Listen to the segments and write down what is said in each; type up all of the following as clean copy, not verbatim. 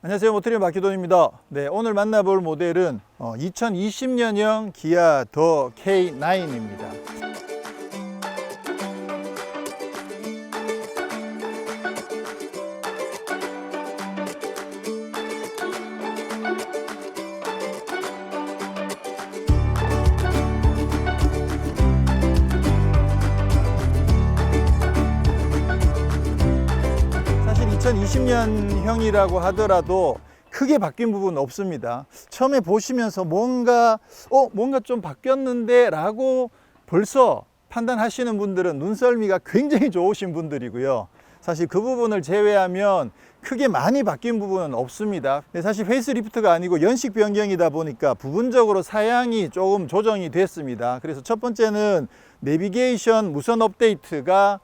안녕하세요, 모터리의 박기돈입니다. 네, 오늘 만나볼 모델은 2020년형 기아 더 K9입니다. 사실 2020년형이라고 하더라도 크게 바뀐 부분은 없습니다. 처음에 보시면서 뭔가 좀 바뀌었는데 라고 벌써 판단하시는 분들은 눈썰미가 굉장히 좋으신 분들이고요. 사실 그 부분을 제외하면 크게 많이 바뀐 부분은 없습니다. 근데 사실 페이스리프트가 아니고 연식 변경이다 보니까 부분적으로 사양이 조금 조정이 됐습니다. 그래서 첫 번째는 내비게이션 무선 업데이트가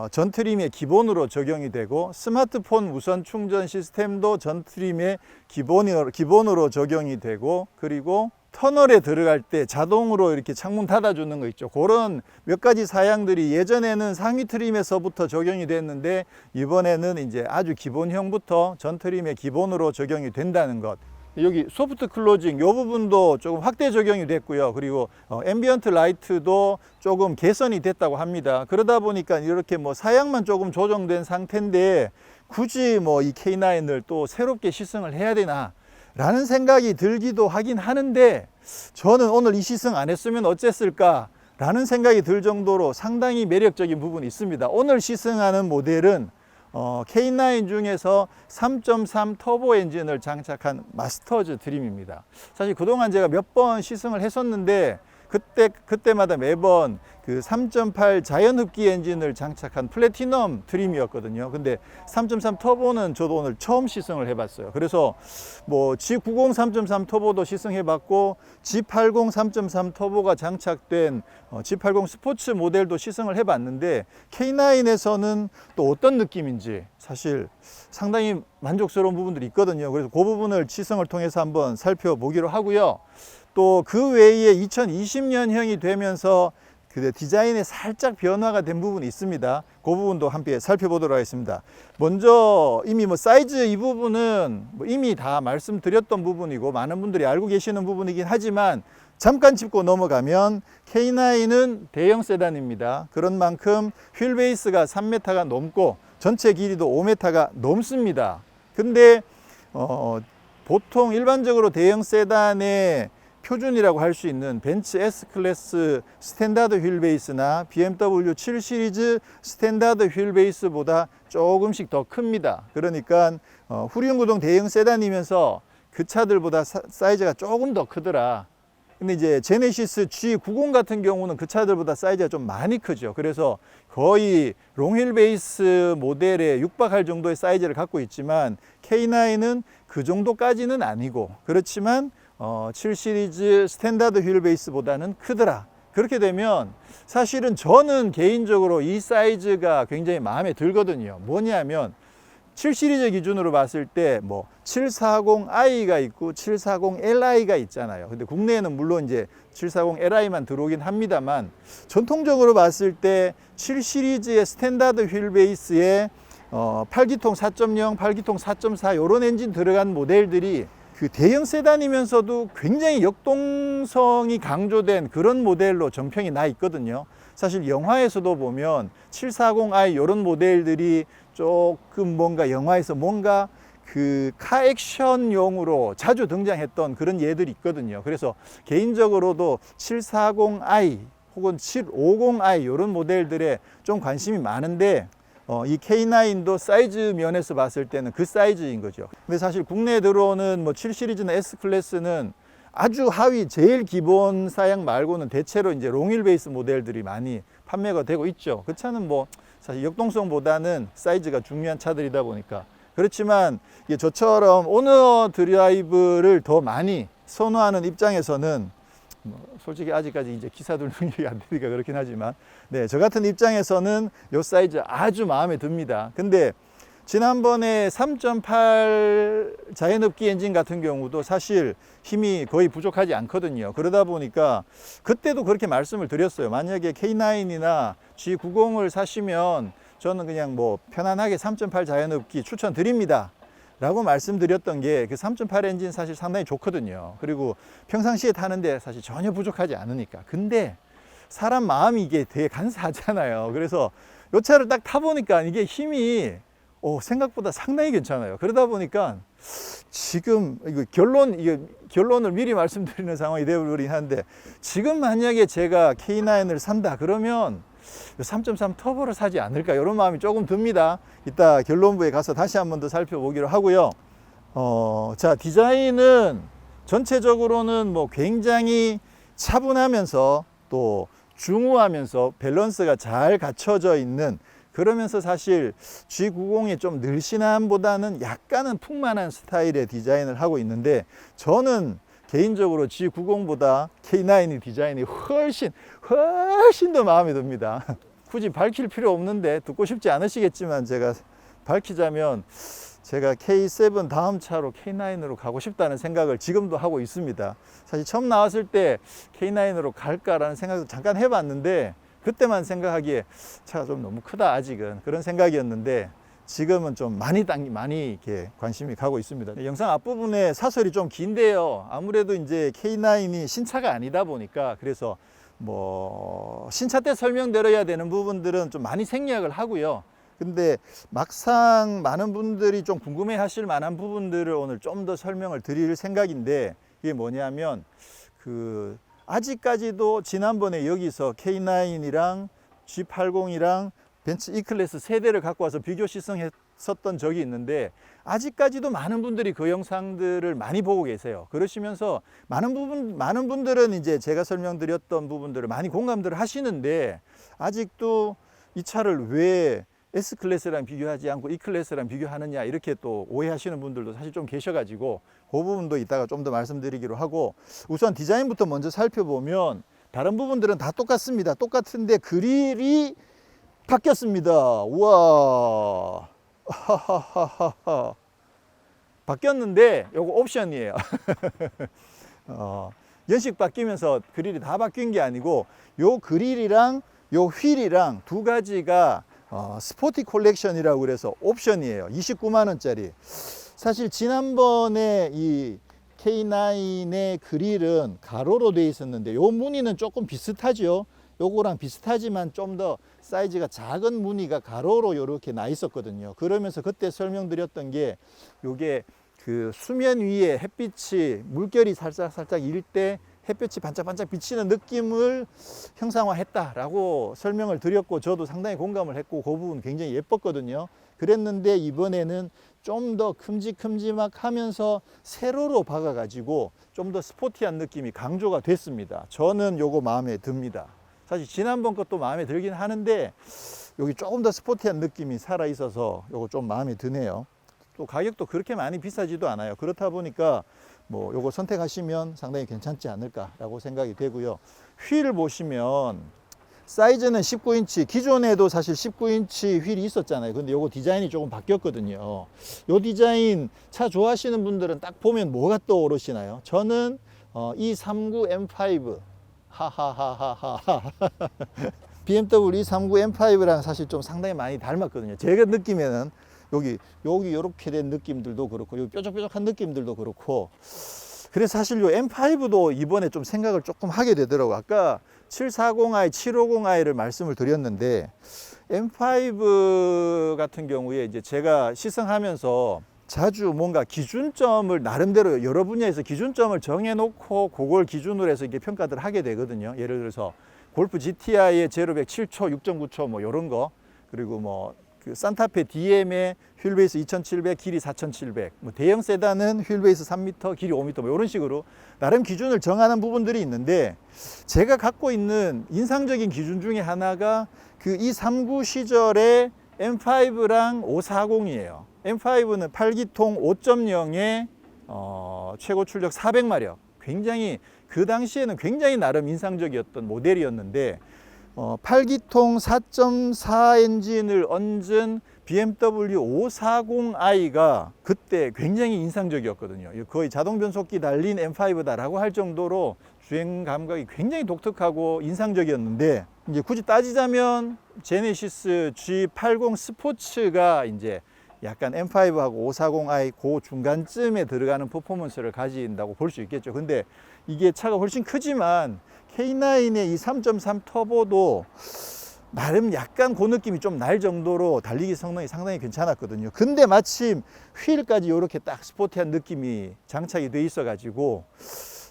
전 트림에 기본으로 적용이 되고, 스마트폰 무선 충전 시스템도 전 트림에 기본으로 적용이 되고, 그리고 터널에 들어갈 때 자동으로 이렇게 창문 닫아주는 거 있죠. 그런 몇 가지 사양들이 예전에는 상위 트림에서부터 적용이 됐는데, 이번에는 이제 아주 기본형부터 전 트림에 기본으로 적용이 된다는 것. 여기 소프트 클로징 이 부분도 조금 확대 적용이 됐고요. 그리고 앰비언트 라이트도 조금 개선이 됐다고 합니다. 그러다 보니까 이렇게 사양만 조금 조정된 상태인데, 굳이 이 K9을 또 새롭게 시승을 해야 되나 라는 생각이 들기도 하긴 하는데, 저는 오늘 이 시승 안 했으면 어쨌을까 라는 생각이 들 정도로 상당히 매력적인 부분이 있습니다. 오늘 시승하는 모델은 K9 중에서 3.3 터보 엔진을 장착한 마스터즈 트림입니다. 사실 그동안 제가 몇 번 시승을 했었는데, 그때마다 매번 그 3.8 자연흡기 엔진을 장착한 플래티넘 트림이었거든요. 근데 3.3 터보는 저도 오늘 처음 시승을 해봤어요. 그래서 G90 3.3 터보도 시승해봤고, G80 3.3 터보가 장착된 G80 스포츠 모델도 시승을 해봤는데, K9에서는 또 어떤 느낌인지 사실 상당히 만족스러운 부분들이 있거든요. 그래서 그 부분을 시승을 통해서 한번 살펴보기로 하고요. 또 그 외에 2020년형이 되면서 그 디자인에 살짝 변화가 된 부분이 있습니다. 그 부분도 함께 살펴보도록 하겠습니다. 먼저 이미 사이즈 이 부분은 이미 다 말씀드렸던 부분이고 많은 분들이 알고 계시는 부분이긴 하지만, 잠깐 짚고 넘어가면 K9은 대형 세단입니다. 그런 만큼 휠 베이스가 3m가 넘고 전체 길이도 5m가 넘습니다. 근데 보통 일반적으로 대형 세단의 표준이라고 할 수 있는 벤츠 S클래스 스탠다드 휠 베이스나 BMW 7 시리즈 스탠다드 휠 베이스보다 조금씩 더 큽니다. 그러니까 후륜구동 대형 세단이면서 그 차들보다 사이즈가 조금 더 크더라. 근데 이제 제네시스 G90 같은 경우는 그 차들보다 사이즈가 좀 많이 크죠. 그래서 거의 롱휠 베이스 모델에 육박할 정도의 사이즈를 갖고 있지만, K9은 그 정도까지는 아니고, 그렇지만 7 시리즈 스탠다드 휠 베이스보다는 크더라. 그렇게 되면 사실은 저는 개인적으로 이 사이즈가 굉장히 마음에 들거든요. 뭐냐면 7 시리즈 기준으로 봤을 때 740i가 있고 740li가 있잖아요. 근데 국내에는 물론 이제 740li만 들어오긴 합니다만, 전통적으로 봤을 때 7 시리즈의 스탠다드 휠 베이스에 8기통 4.0, 8기통 4.4 이런 엔진 들어간 모델들이 그 대형 세단이면서도 굉장히 역동성이 강조된 그런 모델로 정평이 나 있거든요. 사실 영화에서도 보면 740i 이런 모델들이 조금 영화에서 그 카 액션용으로 자주 등장했던 그런 예들이 있거든요. 그래서 개인적으로도 740i 혹은 750i 이런 모델들에 좀 관심이 많은데, 이 K9도 사이즈 면에서 봤을 때는 그 사이즈인 거죠. 근데 사실 국내에 들어오는 7 시리즈나 S 클래스는 아주 하위 제일 기본 사양 말고는 대체로 이제 롱휠 베이스 모델들이 많이 판매가 되고 있죠. 그 차는 사실 역동성보다는 사이즈가 중요한 차들이다 보니까. 그렇지만 저처럼 오너 드라이브를 더 많이 선호하는 입장에서는, 솔직히 아직까지 이제 기사들 능력이 안 되니까 그렇긴 하지만, 저 같은 입장에서는 이 사이즈 아주 마음에 듭니다. 근데 지난번에 3.8 자연흡기 엔진 같은 경우도 사실 힘이 거의 부족하지 않거든요. 그러다 보니까 그때도 그렇게 말씀을 드렸어요. 만약에 K9이나 G90을 사시면 저는 그냥 편안하게 3.8 자연흡기 추천드립니다. 라고 말씀드렸던 게 그 3.8 엔진 사실 상당히 좋거든요. 그리고 평상시에 타는데 사실 전혀 부족하지 않으니까. 근데 사람 마음이 이게 되게 간사하잖아요. 그래서 이 차를 딱 타보니까 이게 힘이 생각보다 상당히 괜찮아요. 그러다 보니까 지금 이거 결론을 미리 말씀드리는 상황이 되어버리긴 한데, 지금 만약에 제가 K9을 산다 그러면 3.3 터보를 사지 않을까, 이런 마음이 조금 듭니다. 이따 결론부에 가서 다시 한 번 더 살펴보기로 하고요. 자, 디자인은 전체적으로는 뭐 굉장히 차분하면서 또 중후하면서 밸런스가 잘 갖춰져 있는, 그러면서 사실 G90의 좀 늘씬함보다는 약간은 풍만한 스타일의 디자인을 하고 있는데, 저는 개인적으로 G90보다 K9의 디자인이 훨씬 더 마음에 듭니다. 굳이 밝힐 필요 없는데 듣고 싶지 않으시겠지만 제가 밝히자면, 제가 K7 다음 차로 K9으로 가고 싶다는 생각을 지금도 하고 있습니다. 사실 처음 나왔을 때 K9으로 갈까라는 생각도 잠깐 해봤는데, 그때만 생각하기에 차가 좀 너무 크다 아직은, 그런 생각이었는데 지금은 좀 많이 이렇게 관심이 가고 있습니다. 영상 앞부분에 사설이 좀 긴데요. 아무래도 이제 K9이 신차가 아니다 보니까, 그래서 뭐 신차 때 설명드려야 되는 부분들은 좀 많이 생략을 하고요. 근데 막상 많은 분들이 좀 궁금해 하실 만한 부분들을 오늘 좀 더 설명을 드릴 생각인데, 이게 뭐냐면 아직까지도 지난번에 여기서 K9이랑 G80이랑 벤츠 E클래스 세 대를 갖고 와서 비교 시승했었던 적이 있는데, 아직까지도 많은 분들이 그 영상들을 많이 보고 계세요. 그러시면서 많은 분들은 이제 제가 설명드렸던 부분들을 많이 공감들을 하시는데, 아직도 이 차를 왜 S클래스랑 비교하지 않고 E클래스랑 비교하느냐, 이렇게 또 오해하시는 분들도 사실 좀 계셔가지고 그 부분도 이따가 좀 더 말씀드리기로 하고, 우선 디자인부터 먼저 살펴보면 다른 부분들은 다 똑같습니다. 똑같은데 그릴이 바뀌었습니다. 우와. 바뀌었는데 요거 옵션이에요. 연식 바뀌면서 그릴이 다 바뀐 게 아니고, 요 그릴이랑 요 휠이랑 두 가지가 스포티 콜렉션이라고 그래서 옵션이에요. 29만 원짜리. 사실 지난번에 이 K9의 그릴은 가로로 되어 있었는데, 요 무늬는 조금 비슷하죠. 요거랑 비슷하지만 좀 더 사이즈가 작은 무늬가 가로로 이렇게 나 있었거든요. 그러면서 그때 설명드렸던 게, 요게 그 수면 위에 햇빛이, 물결이 살짝 일 때 햇볕이 반짝반짝 비치는 느낌을 형상화했다라고 설명을 드렸고, 저도 상당히 공감을 했고 그 부분 굉장히 예뻤거든요. 그랬는데 이번에는 좀 더 큼직큼직하면서 세로로 박아가지고 좀 더 스포티한 느낌이 강조가 됐습니다. 저는 요거 마음에 듭니다. 사실 지난번 것도 마음에 들긴 하는데 여기 조금 더 스포티한 느낌이 살아 있어서 요거 좀 마음에 드네요. 또 가격도 그렇게 많이 비싸지도 않아요. 그렇다 보니까 뭐 요거 선택하시면 상당히 괜찮지 않을까라고 생각이 되고요. 휠을 보시면 사이즈는 19인치, 기존에도 사실 19인치 휠이 있었잖아요. 근데 요거 디자인이 조금 바뀌었거든요. 요 디자인 차 좋아하시는 분들은 딱 보면 뭐가 떠오르시나요? 저는 E39 M5 하하하하하 BMW E39 M5랑 사실 좀 상당히 많이 닮았거든요. 제가 느낌에는 여기 이렇게 된 느낌들도 그렇고, 여기 뾰족뾰족한 느낌들도 그렇고, 그래서 사실 요 M5도 이번에 좀 생각을 조금 하게 되더라고요. 아까 740i, 750i를 말씀을 드렸는데, M5 같은 경우에 이제 제가 시승하면서 자주 뭔가 기준점을 나름대로 여러 분야에서 기준점을 정해놓고 그걸 기준으로 해서 이게 평가를 하게 되거든요. 예를 들어서 골프 GTI의 제로백 7초, 6.9초 뭐 이런 거, 그리고 뭐 그 산타페 DM의 휠베이스 2700, 길이 4700, 뭐 대형 세단은 휠베이스 3m, 길이 5m, 뭐 이런 식으로 나름 기준을 정하는 부분들이 있는데, 제가 갖고 있는 인상적인 기준 중에 하나가 그 E39 시절의 M5랑 540이에요. M5는 8기통 5.0의 최고 출력 400마력, 굉장히 그 당시에는 굉장히 나름 인상적이었던 모델이었는데, 8기통 4.4 엔진을 얹은 BMW 540i가 그때 굉장히 인상적이었거든요. 거의 자동 변속기 달린 M5다라고 할 정도로 주행 감각이 굉장히 독특하고 인상적이었는데, 이제 굳이 따지자면 제네시스 G80 스포츠가 이제 약간 M5하고 540i 그 중간쯤에 들어가는 퍼포먼스를 가진다고 볼 수 있겠죠. 근데 이게 차가 훨씬 크지만 K9의 이 3.3 터보도 나름 약간 그 느낌이 좀 날 정도로 달리기 성능이 상당히 괜찮았거든요. 근데 마침 휠까지 이렇게 딱 스포티한 느낌이 장착이 돼 있어 가지고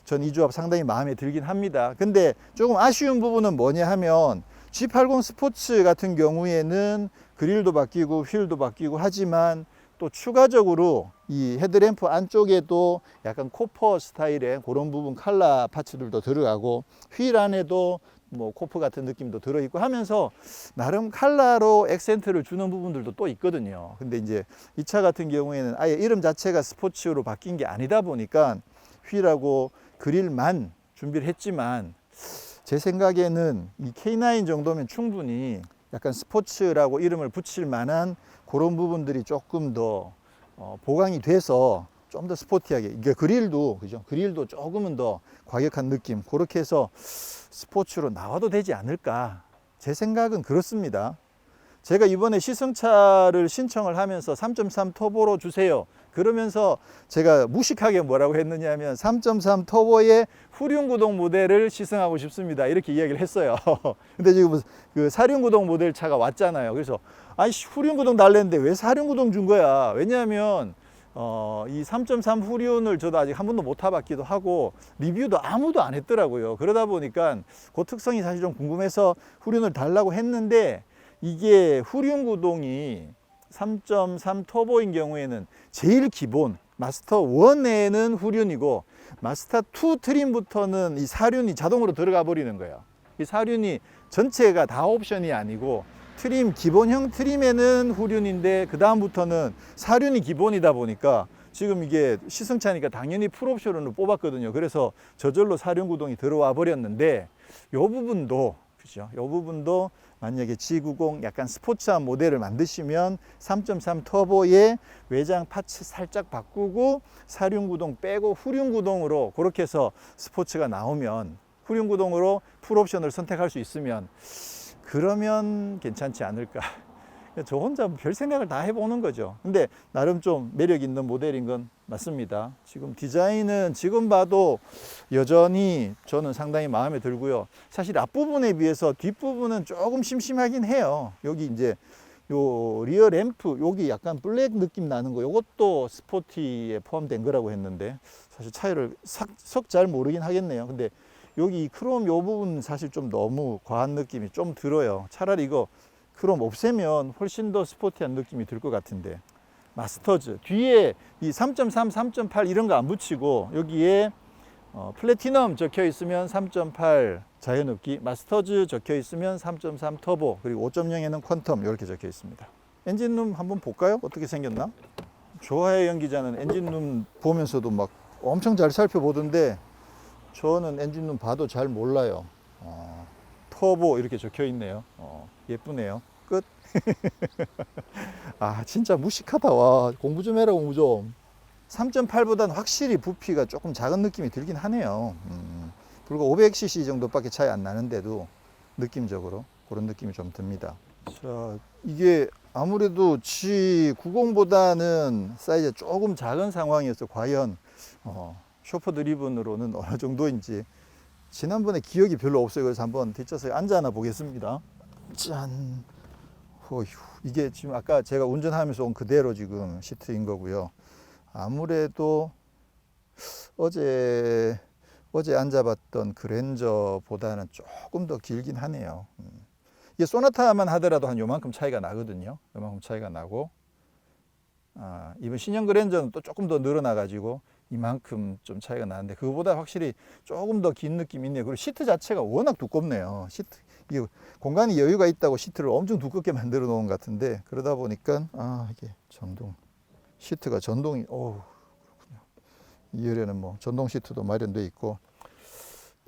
전 이 조합 상당히 마음에 들긴 합니다. 근데 조금 아쉬운 부분은 뭐냐 하면 G80 스포츠 같은 경우에는 그릴도 바뀌고 휠도 바뀌고 하지만 또 추가적으로 이 헤드램프 안쪽에도 약간 코퍼 스타일의 그런 부분 칼라 파츠들도 들어가고 휠 안에도 뭐 코프 같은 느낌도 들어있고 하면서 나름 칼라로 액센트를 주는 부분들도 또 있거든요. 근데 이제 이 차 같은 경우에는 아예 이름 자체가 스포츠로 바뀐 게 아니다 보니까 휠하고 그릴만 준비를 했지만 제 생각에는 이 K9 정도면 충분히 약간 스포츠라고 이름을 붙일 만한 그런 부분들이 조금 더 보강이 돼서 좀 더 스포티하게, 그러니까 그릴도 그죠? 그릴도 조금은 더 과격한 느낌, 그렇게 해서 스포츠로 나와도 되지 않을까. 제 생각은 그렇습니다. 제가 이번에 시승차를 신청을 하면서 3.3 터보로 주세요. 그러면서 제가 무식하게 뭐라고 했느냐 하면 3.3 터보의 후륜구동 모델을 시승하고 싶습니다. 이렇게 이야기를 했어요. 근데 지금 그 사륜구동 모델 차가 왔잖아요. 그래서 아니 후륜구동 달랬는데 왜 사륜구동 준 거야? 왜냐하면 이 3.3 후륜을 저도 아직 한 번도 못 타봤기도 하고 리뷰도 아무도 안 했더라고요. 그러다 보니까 그 특성이 사실 좀 궁금해서 후륜을 달라고 했는데 이게 후륜 구동이 3.3 터보인 경우에는 제일 기본 마스터 1에는 후륜이고 마스터 2 트림부터는 이 사륜이 자동으로 들어가 버리는 거예요. 이 사륜이 전체가 다 옵션이 아니고 트림, 기본형 트림에는 후륜인데 그 다음부터는 사륜이 기본이다 보니까 지금 이게 시승차니까 당연히 풀옵션으로 뽑았거든요. 그래서 저절로 사륜 구동이 들어와 버렸는데 요 부분도 그죠? 요 부분도 만약에 G90 약간 스포츠한 모델을 만드시면 3.3 터보의 외장 파츠 살짝 바꾸고 사륜 구동 빼고 후륜 구동으로 그렇게 해서 스포츠가 나오면 후륜 구동으로 풀옵션을 선택할 수 있으면 그러면 괜찮지 않을까. 저 혼자 별 생각을 다 해보는 거죠. 근데 나름 좀 매력 있는 모델인 건 맞습니다. 지금 디자인은 지금 봐도 여전히 저는 상당히 마음에 들고요. 사실 앞부분에 비해서 뒷부분은 조금 심심하긴 해요. 여기 이제 요 리어 램프 여기 약간 블랙 느낌 나는 거 요것도 스포티에 포함된 거라고 했는데 사실 차이를 석 잘 모르긴 하겠네요. 근데 여기 크롬 요 부분 사실 좀 너무 과한 느낌이 좀 들어요. 차라리 이거 크롬 없애면 훨씬 더 스포티한 느낌이 들 것 같은데. 마스터즈 뒤에 이 3.3, 3.8 이런 거 안 붙이고 여기에 플래티넘 적혀 있으면 3.8 자연흡기, 마스터즈 적혀 있으면 3.3 터보, 그리고 5.0에는 퀀텀 이렇게 적혀 있습니다. 엔진룸 한번 볼까요? 어떻게 생겼나? 조하의 연기자는 엔진룸 보면서도 막 엄청 잘 살펴보던데 저는 엔진룸 봐도 잘 몰라요. 터보 이렇게 적혀 있네요. 예쁘네요. 끝. 아 진짜 무식하다. 와 공부 좀 해라 공부 좀. 3.8보다는 확실히 부피가 조금 작은 느낌이 들긴 하네요. 불과 500cc 정도밖에 차이 안 나는데도 느낌적으로 그런 느낌이 좀 듭니다. 자, 이게 아무래도 G90보다는 사이즈가 조금 작은 상황이어서 과연 쇼퍼 드리븐으로는 어느 정도인지 지난번에 기억이 별로 없어요. 그래서 한번 뒷좌석에 앉아 하나 보겠습니다. 짠. 어휴, 이게 지금 아까 제가 운전하면서 온 그대로 지금 시트인 거고요. 아무래도 어제 앉아봤던 그랜저보다는 조금 더 길긴 하네요. 이게 소나타만 하더라도 한 요만큼 차이가 나거든요. 요만큼 차이가 나고 이번 신형 그랜저는 또 조금 더 늘어나가지고 이만큼 좀 차이가 나는데 그거보다 확실히 조금 더 긴 느낌이 있네요. 그리고 시트 자체가 워낙 두껍네요. 시트 이게 공간이 여유가 있다고 시트를 엄청 두껍게 만들어 놓은 것 같은데 그러다 보니까 이게 전동 시트가 전동이 그렇군요. 2열에는 뭐 전동 시트도 마련되어 있고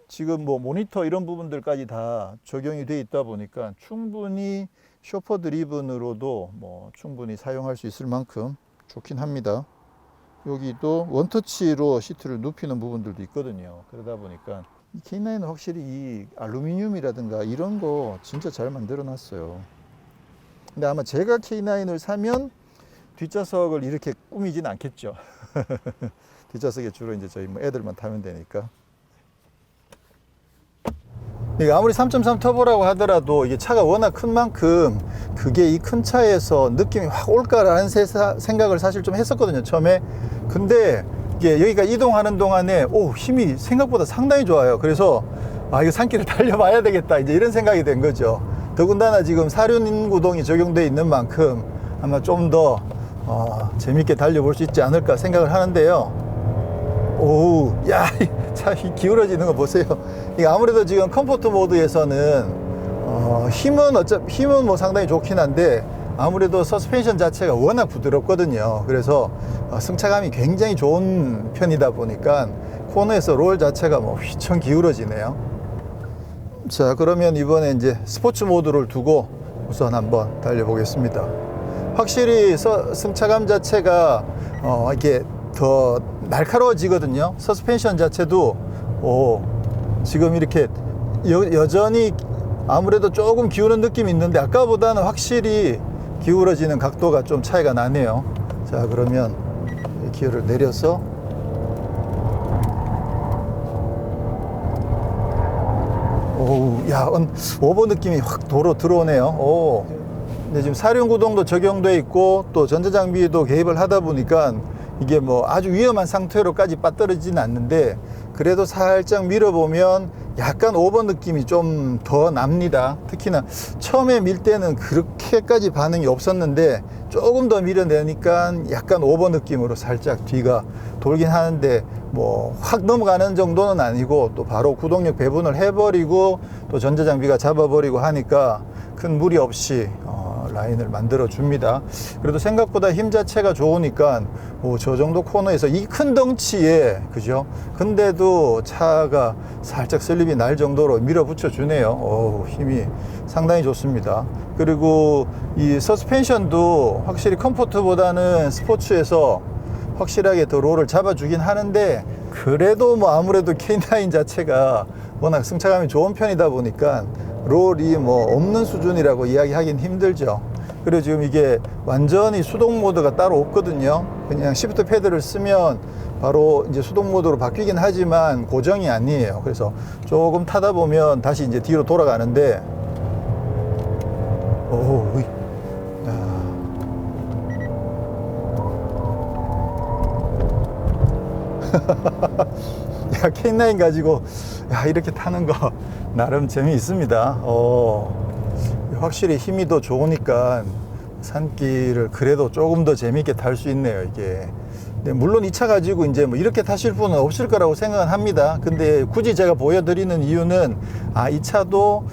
지금 뭐 모니터 이런 부분들까지 다 적용이 되어 있다 보니까 충분히 쇼퍼 드리븐으로도 뭐 충분히 사용할 수 있을 만큼 좋긴 합니다. 여기도 원터치로 시트를 눕히는 부분들도 있거든요. 그러다 보니까 이 K9은 확실히 이 알루미늄이라든가 이런 거 진짜 잘 만들어 놨어요. 근데 아마 제가 K9을 사면 뒷좌석을 이렇게 꾸미진 않겠죠. 뒷좌석에 주로 이제 저희 뭐 애들만 타면 되니까. 이게 아무리 3.3 터보라고 하더라도 이게 차가 워낙 큰 만큼 그게 이 큰 차에서 느낌이 확 올까라는 생각을 사실 좀 했었거든요, 처음에. 근데 이게 여기가 이동하는 동안에 힘이 생각보다 상당히 좋아요. 그래서 이거 산길을 달려봐야 되겠다, 이제 이런 생각이 된 거죠. 더군다나 지금 사륜 구동이 적용되어 있는 만큼 아마 좀 더 재밌게 달려볼 수 있지 않을까 생각을 하는데요. 야, 차 기울어지는 거 보세요. 이게 아무래도 지금 컴포트 모드에서는 힘은 뭐 상당히 좋긴 한데 아무래도 서스펜션 자체가 워낙 부드럽거든요. 그래서 승차감이 굉장히 좋은 편이다 보니까 코너에서 롤 자체가 뭐 휘청 기울어지네요. 자, 그러면 이번에 이제 스포츠 모드를 두고 우선 한번 달려보겠습니다. 확실히 승차감 자체가 이렇게 더 날카로워지거든요. 서스펜션 자체도 지금 이렇게 여전히 아무래도 조금 기우는 느낌이 있는데 아까보다는 확실히 기울어지는 각도가 좀 차이가 나네요. 자, 그러면 기어를 내려서 야, 오버 느낌이 확 도로 들어오네요. 근데 지금 사륜 구동도 적용돼 있고 또 전자장비도 개입을 하다 보니까 이게 뭐 아주 위험한 상태로까지 빠뜨리지는 않는데 그래도 살짝 밀어보면 약간 오버 느낌이 좀 더 납니다. 특히나 처음에 밀 때는 그렇게까지 반응이 없었는데 조금 더 밀어내니까 약간 오버 느낌으로 살짝 뒤가 돌긴 하는데 뭐 확 넘어가는 정도는 아니고 또 바로 구동력 배분을 해버리고 또 전자장비가 잡아버리고 하니까 큰 무리 없이 라인을 만들어 줍니다. 그래도 생각보다 힘 자체가 좋으니까 저 정도 코너에서 이 큰 덩치에, 그죠? 근데도 차가 살짝 슬립이 날 정도로 밀어붙여 주네요. 힘이 상당히 좋습니다. 그리고 이 서스펜션도 확실히 컴포트보다는 스포츠에서 확실하게 더 롤을 잡아주긴 하는데 그래도 뭐 아무래도 K9 자체가 워낙 승차감이 좋은 편이다 보니까 롤이 뭐 없는 수준이라고 이야기하긴 힘들죠. 그리고 지금 이게 완전히 수동 모드가 따로 없거든요. 그냥 시프트 패드를 쓰면 바로 이제 수동 모드로 바뀌긴 하지만 고정이 아니에요. 그래서 조금 타다 보면 다시 이제 뒤로 돌아가는데 야, K9 가지고 이렇게 타는 거 나름 재미있습니다. 확실히 힘이 더 좋으니까 산길을 그래도 조금 더 재미있게 탈 수 있네요, 이게. 네, 물론 이 차 가지고 이제 뭐 이렇게 타실 분은 없을 거라고 생각은 합니다. 근데 굳이 제가 보여드리는 이유는 이 차도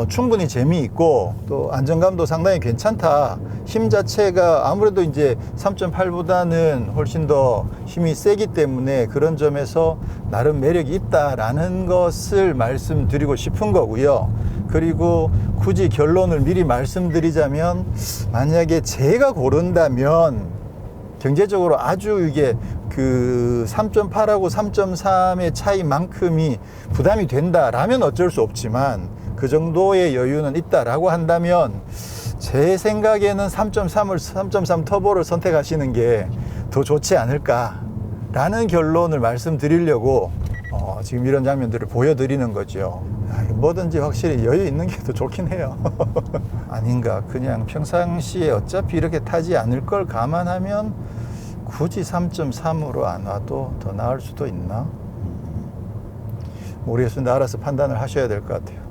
충분히 재미있고 또 안정감도 상당히 괜찮다. 힘 자체가 아무래도 이제 3.8보다는 훨씬 더 힘이 세기 때문에 그런 점에서 나름 매력이 있다라는 것을 말씀드리고 싶은 거고요. 그리고 굳이 결론을 미리 말씀드리자면 만약에 제가 고른다면 경제적으로 아주 이게 그 3.8하고 3.3의 차이만큼이 부담이 된다라면 어쩔 수 없지만 그 정도의 여유는 있다라고 한다면 제 생각에는 3.3 터보를 선택하시는 게 더 좋지 않을까라는 결론을 말씀드리려고 지금 이런 장면들을 보여드리는 거죠. 뭐든지 확실히 여유 있는 게 더 좋긴 해요. 아닌가. 그냥 평상시에 어차피 이렇게 타지 않을 걸 감안하면 굳이 3.3으로 안 와도 더 나을 수도 있나? 모르겠습니다. 알아서 판단을 하셔야 될 것 같아요.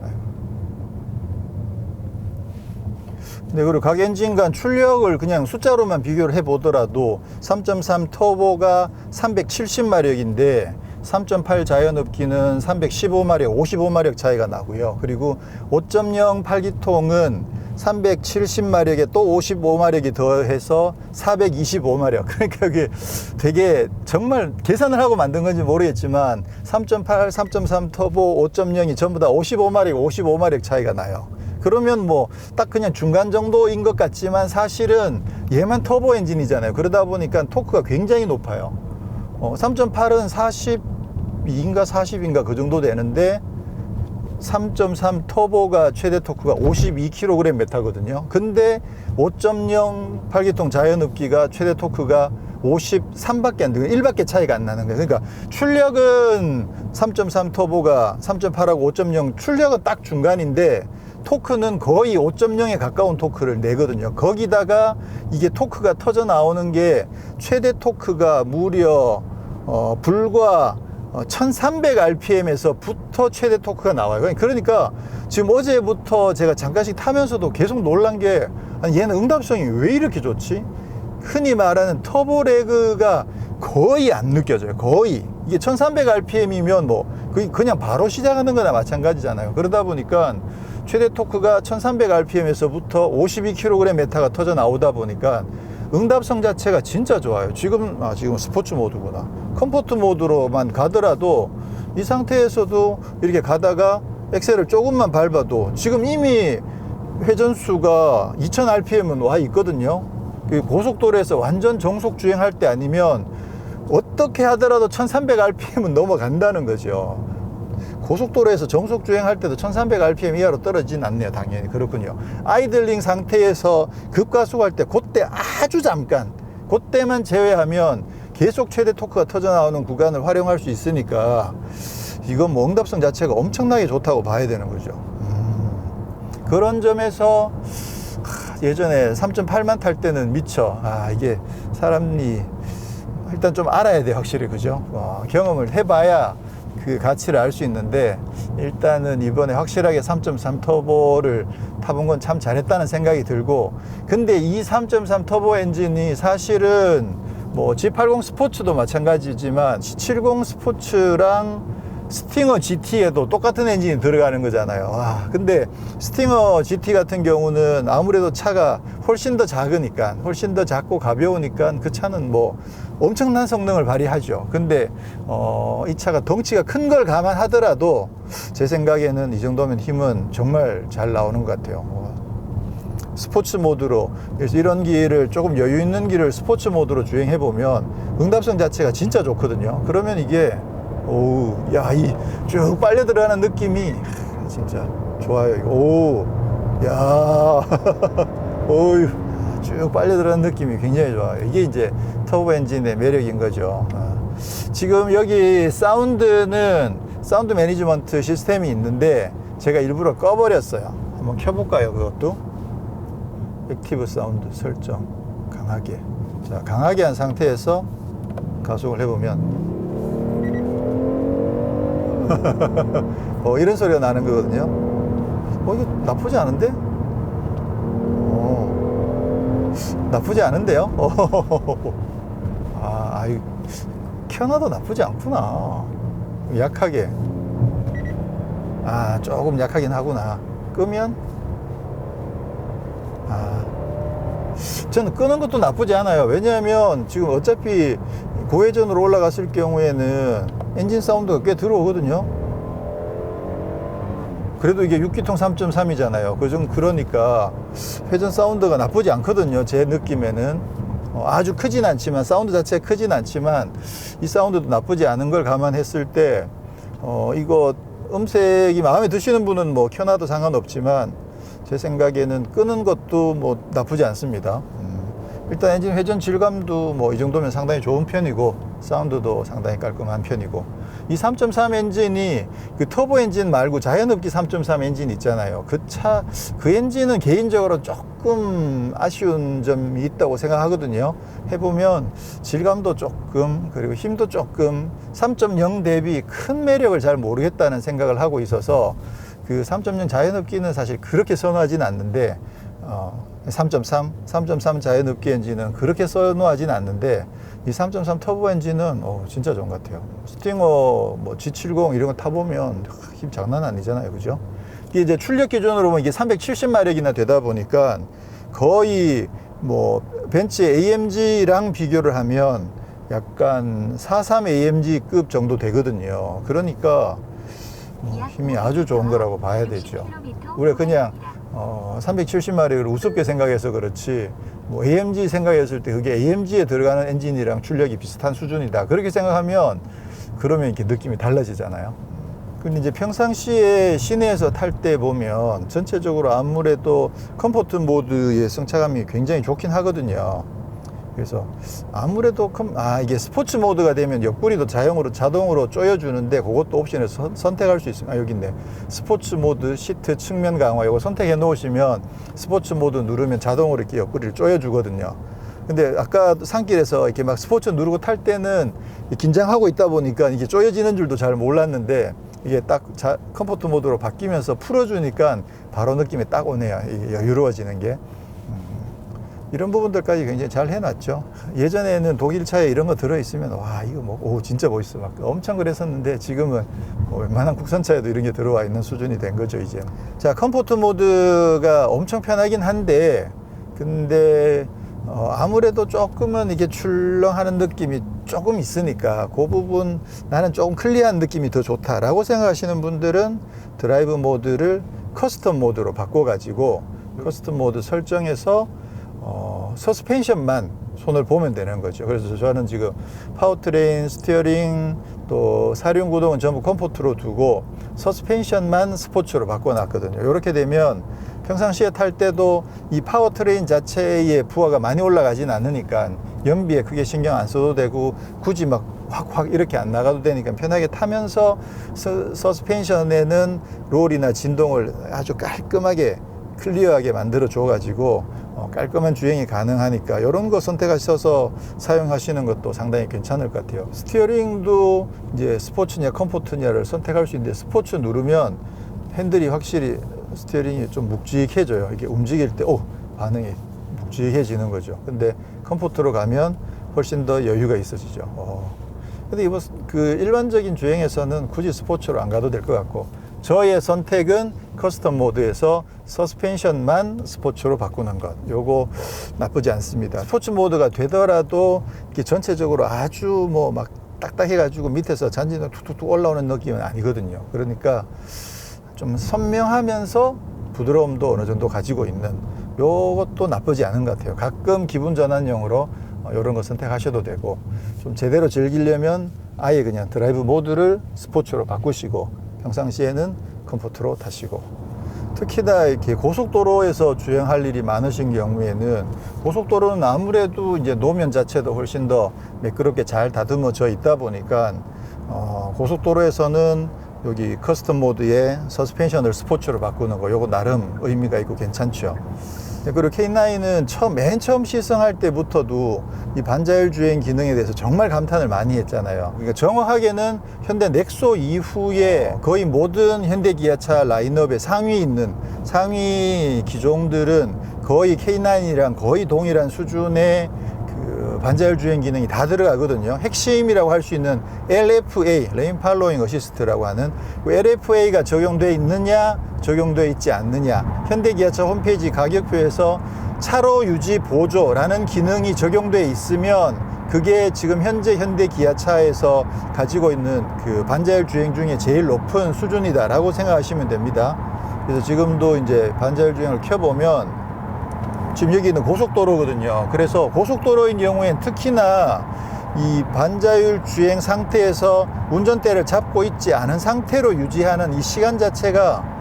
네, 그리고 각 엔진 간 출력을 그냥 숫자로만 비교를 해 보더라도 3.3 터보가 370마력인데 3.8 자연흡기는 315마력, 55마력 차이가 나고요. 그리고 5.0 8기통은 370마력에 또 55마력이 더해서 425마력. 그러니까 그게 되게 정말 계산을 하고 만든 건지 모르겠지만 3.8, 3.3 터보, 5.0이 전부 다 55마력, 55마력 차이가 나요. 그러면 뭐 딱 그냥 중간 정도인 것 같지만 사실은 얘만 터보 엔진이잖아요. 그러다 보니까 토크가 굉장히 높아요. 3.8은 42인가 40인가 그 정도 되는데 3.3 터보가 최대 토크가 52kgm/타거든요. 근데 5.0 8기통 자연흡기가 최대 토크가 53밖에 안 되고 1밖에 차이가 안 나는 거예요. 그러니까 출력은 3.3 터보가 3.8하고 5.0 출력은 딱 중간인데 토크는 거의 5.0에 가까운 토크를 내거든요. 거기다가 이게 토크가 터져 나오는 게 최대 토크가 무려 불과 1300rpm에서부터 최대 토크가 나와요. 그러니까 지금 어제부터 제가 잠깐씩 타면서도 계속 놀란 게 아니 얘는 응답성이 왜 이렇게 좋지? 흔히 말하는 터보 레그가 거의 안 느껴져요. 거의. 이게 1300rpm이면 뭐 그냥 바로 시작하는 거나 마찬가지잖아요. 그러다 보니까 최대 토크가 1300rpm에서부터 52kgm/가 터져 나오다 보니까 응답성 자체가 진짜 좋아요. 지금 스포츠 모드구나. 컴포트 모드로만 가더라도 이 상태에서도 이렇게 가다가 엑셀을 조금만 밟아도 지금 이미 회전수가 2000rpm은 와 있거든요. 고속도로에서 완전 정속 주행할 때 아니면 어떻게 하더라도 1300rpm은 넘어간다는 거죠. 고속도로에서 정속 주행할 때도 1300rpm 이하로 떨어지진 않네요. 당연히 그렇군요. 아이들링 상태에서 급가속할 때 그때 아주 잠깐 그때만 제외하면 계속 최대 토크가 터져 나오는 구간을 활용할 수 있으니까 이건 뭐 응답성 자체가 엄청나게 좋다고 봐야 되는 거죠. 그런 점에서 예전에 3.8만 탈 때는 미쳐 이게 사람이 일단 좀 알아야 돼 확실히 그죠. 경험을 해봐야 그 가치를 알 수 있는데 일단은 이번에 확실하게 3.3 터보를 타본 건 참 잘했다는 생각이 들고, 근데 이 3.3 터보 엔진이 사실은 뭐 G80 스포츠도 마찬가지지만 C70 스포츠랑 스팅어 GT에도 똑같은 엔진이 들어가는 거잖아요. 근데 스팅어 GT 같은 경우는 아무래도 차가 훨씬 더 작으니까, 훨씬 더 작고 가벼우니까 그 차는 뭐 엄청난 성능을 발휘하죠. 근데 이 차가 덩치가 큰 걸 감안하더라도 제 생각에는 이 정도면 힘은 정말 잘 나오는 것 같아요. 스포츠 모드로, 그래서 이런 길을 조금 여유 있는 길을 스포츠 모드로 주행해 보면 응답성 자체가 진짜 좋거든요. 그러면 이게 이 쭉 빨려 들어가는 느낌이 진짜 좋아요. 쭉 빨려 들어가는 느낌이 굉장히 좋아요. 이게 이제 터보 엔진의 매력인 거죠. 지금 여기 사운드는 사운드 매니지먼트 시스템이 있는데 제가 일부러 꺼버렸어요. 한번 켜볼까요? 그것도 액티브 사운드 설정 강하게. 자, 강하게 한 상태에서 가속을 해보면 이런 소리가 나는 거거든요. 이거 나쁘지 않은데? 나쁘지 않은데요? 켜놔도 나쁘지 않구나. 약하게. 조금 약하긴 하구나. 끄면? 저는 끄는 것도 나쁘지 않아요. 왜냐하면 지금 어차피 고회전으로 올라갔을 경우에는 엔진 사운드가 꽤 들어오거든요. 그래도 이게 6기통 3.3이잖아요. 그러니까 회전 사운드가 나쁘지 않거든요. 제 느낌에는. 아주 크진 않지만, 사운드 자체가 크진 않지만 이 사운드도 나쁘지 않은 걸 감안했을 때 이거 음색이 마음에 드시는 분은 뭐 켜놔도 상관없지만 제 생각에는 끄는 것도 뭐 나쁘지 않습니다. 일단 엔진 회전 질감도 뭐 이 정도면 상당히 좋은 편이고 사운드도 상당히 깔끔한 편이고, 이 3.3 엔진이 그 터보 엔진 말고 자연흡기 3.3 엔진 있잖아요. 그 엔진은 개인적으로 조금 아쉬운 점이 있다고 생각하거든요. 해보면 질감도 조금, 그리고 힘도 조금 3.0 대비 큰 매력을 잘 모르겠다는 생각을 하고 있어서 그 3.0 자연흡기는 사실 그렇게 선호하진 않는데 3.3 자연흡기 엔진은 그렇게 선호하진 않는데 이 3.3 터보 엔진은 진짜 좋은 것 같아요. 스팅어 뭐 G70 이런 거 타보면 힘 장난 아니잖아요. 그죠? 이게 이제 출력 기준으로 보면 이게 370마력이나 되다 보니까 거의 뭐 벤츠 AMG랑 비교를 하면 약간 43 AMG급 정도 되거든요. 그러니까 힘이 아주 좋은 거라고 봐야 되죠. 우리가 그냥 370마력을 우습게 생각해서 그렇지, 뭐 AMG 생각했을 때 그게 AMG에 들어가는 엔진이랑 출력이 비슷한 수준이다 그렇게 생각하면 그러면 이렇게 느낌이 달라지잖아요. 근데 이제 평상시에 시내에서 탈 때 보면 전체적으로 아무래도 컴포트 모드의 승차감이 굉장히 좋긴 하거든요. 그래서 아무래도 이게 스포츠 모드가 되면 옆구리도 자동으로 조여주는데 그것도 옵션에서 선택할 수 있습니다. 여기 있네. 스포츠 모드 시트 측면 강화, 이거 선택해 놓으시면 스포츠 모드 누르면 자동으로 이렇게 옆구리를 조여주거든요. 근데 아까 산길에서 이렇게 막 스포츠 누르고 탈 때는 긴장하고 있다 보니까 이게 조여지는 줄도 잘 몰랐는데, 이게 딱 컴포트 모드로 바뀌면서 풀어주니까 바로 느낌이 딱 오네요. 이게 여유로워지는 게. 이런 부분들까지 굉장히 잘 해놨죠. 예전에는 독일 차에 이런 거 들어있으면 와 이거 오 진짜 멋있어 막 엄청 그랬었는데, 지금은 웬만한 국산 차에도 이런 게 들어와 있는 수준이 된 거죠 이제. 자, 컴포트 모드가 엄청 편하긴 한데, 근데 아무래도 조금은 이게 출렁하는 느낌이 조금 있으니까 그 부분 나는 조금 클리어한 느낌이 더 좋다라고 생각하시는 분들은 드라이브 모드를 커스텀 모드로 바꿔가지고 커스텀 모드 설정해서 서스펜션만 손을 보면 되는 거죠. 그래서 저는 지금 파워트레인, 스티어링, 또 사륜 구동은 전부 컴포트로 두고 서스펜션만 스포츠로 바꿔놨거든요. 이렇게 되면 평상시에 탈 때도 이 파워트레인 자체의 부하가 많이 올라가진 않으니까 연비에 크게 신경 안 써도 되고, 굳이 막 확 이렇게 안 나가도 되니까 편하게 타면서 서스펜션에는 롤이나 진동을 아주 깔끔하게 클리어하게 만들어 줘 가지고 깔끔한 주행이 가능하니까 이런 거 선택하셔서 사용하시는 것도 상당히 괜찮을 것 같아요. 스티어링도 이제 스포츠냐 컴포트냐를 선택할 수 있는데, 스포츠 누르면 핸들이 확실히 스티어링이 좀 묵직해져요. 이게 움직일 때 반응이 묵직해지는 거죠. 근데 컴포트로 가면 훨씬 더 여유가 있어지죠. 근데 이번 일반적인 주행에서는 굳이 스포츠로 안 가도 될 것 같고, 저의 선택은 커스텀 모드에서 서스펜션만 스포츠로 바꾸는 것, 요거 나쁘지 않습니다. 스포츠 모드가 되더라도 이렇게 전체적으로 아주 막 딱딱해가지고 밑에서 잔지가 툭툭툭 올라오는 느낌은 아니거든요. 그러니까 좀 선명하면서 부드러움도 어느 정도 가지고 있는, 요것도 나쁘지 않은 것 같아요. 가끔 기분 전환용으로 이런 거 선택하셔도 되고, 좀 제대로 즐기려면 아예 그냥 드라이브 모드를 스포츠로 바꾸시고 평상시에는 컴포트로 타시고, 특히나 이렇게 고속도로에서 주행할 일이 많으신 경우에는, 고속도로는 아무래도 이제 노면 자체도 훨씬 더 매끄럽게 잘 다듬어져 있다 보니까 고속도로에서는 여기 커스텀 모드에 서스펜션을 스포츠로 바꾸는 거, 요거 나름 의미가 있고 괜찮죠. 그리고 K9은 맨 처음 시승할 때부터도 이 반자율 주행 기능에 대해서 정말 감탄을 많이 했잖아요. 그러니까 정확하게는 현대 넥소 이후에 거의 모든 현대 기아차 라인업의 상위 기종들은 거의 K9이랑 거의 동일한 수준의 반자율 주행 기능이 다 들어가거든요. 핵심이라고 할 수 있는 LFA, 레인 팔로잉 어시스트라고 하는 LFA가 적용되어 있느냐, 적용되어 있지 않느냐. 현대기아차 홈페이지 가격표에서 차로 유지 보조라는 기능이 적용되어 있으면 그게 지금 현재 현대기아차에서 가지고 있는 반자율 주행 중에 제일 높은 수준이다라고 생각하시면 됩니다. 그래서 지금도 이제 반자율 주행을 켜보면 지금 여기는 고속도로거든요. 그래서 고속도로인 경우엔 특히나 이 반자율 주행 상태에서 운전대를 잡고 있지 않은 상태로 유지하는 이 시간 자체가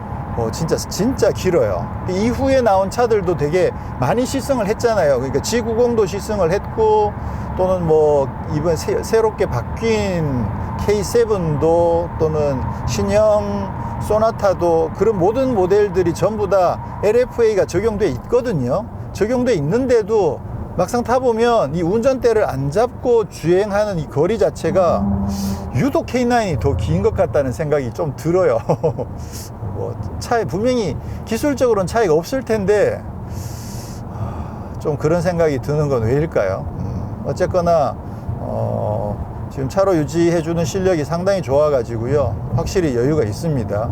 진짜 길어요. 이후에 나온 차들도 되게 많이 시승을 했잖아요. 그러니까 G90도 시승을 했고, 또는 이번 새롭게 바뀐 K7도, 또는 신형 소나타도, 그런 모든 모델들이 전부 다 LFA가 적용돼 있거든요. 적용돼 있는데도 막상 타보면 이 운전대를 안 잡고 주행하는 이 거리 자체가 유독 K9이 더 긴 것 같다는 생각이 좀 들어요. 차에 분명히 기술적으로는 차이가 없을 텐데 좀 그런 생각이 드는 건 왜일까요? 어쨌거나 지금 차로 유지해주는 실력이 상당히 좋아가지고요, 확실히 여유가 있습니다.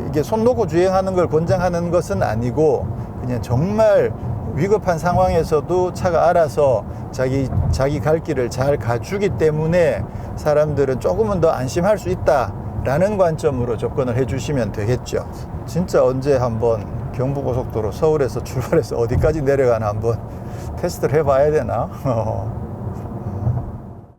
이게 손 놓고 주행하는 걸 권장하는 것은 아니고, 그냥 정말 위급한 상황에서도 차가 알아서 자기 갈 길을 잘 가주기 때문에 사람들은 조금은 더 안심할 수 있다라는 관점으로 접근을 해주시면 되겠죠. 진짜 언제 한번 경부고속도로 서울에서 출발해서 어디까지 내려가나 한번 테스트를 해봐야 되나?